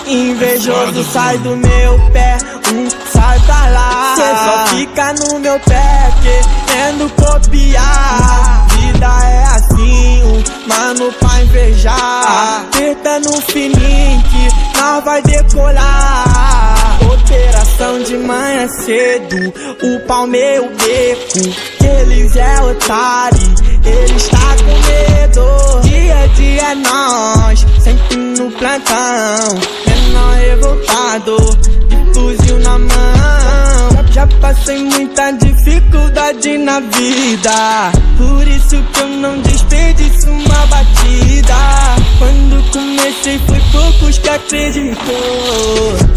Invejoso sai do meu pé, sai pra lá. Cê só fica no meu pé querendo copiar. Vida é assim, mano pra invejar. Apertando no fininho que nós vai decolar. Operação de manhã cedo, o pau meu beco. Eles é otário, eles tá com medo. Dia a dia é nós, sempre no plantão. Menor revoltado, de fuzil na mão. Já passei muita dificuldade na vida, por isso que eu não desperdiço uma batida. Quando comecei foi poucos que acreditou.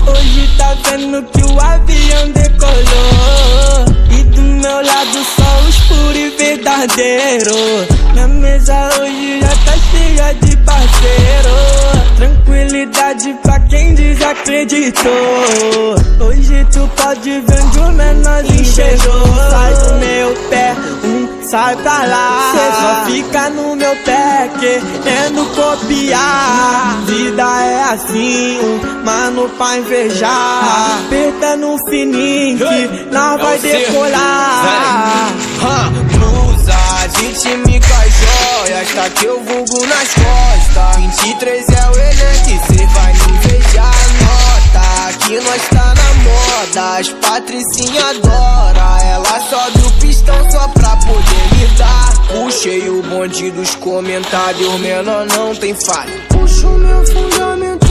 Hoje tá vendo que o avião decolou, e do meu lado só os puros e verdadeiros. Minha mesa hoje já tá cheia de parceiro. Tranquilidade pra quem desacreditou. Hoje tu pode ver onde o menorzinho chegou. Sai do meu pé, sai pra lá. Cê só fica no meu pé querendo copiar. Vida é assim, mano pra invejar. Apertando fininho que nós vai decolar. Blusa, 20 mil com as joias, tá que eu vulgo nas costas. 23 é o elenque, cê vai me invejar. Nota que nós tá na moda, as patricinha adora. Ela sobe o pistão só pra poder me dar. Puxei o bonde dos comentários, menor não tem falha. Puxo meu fundamento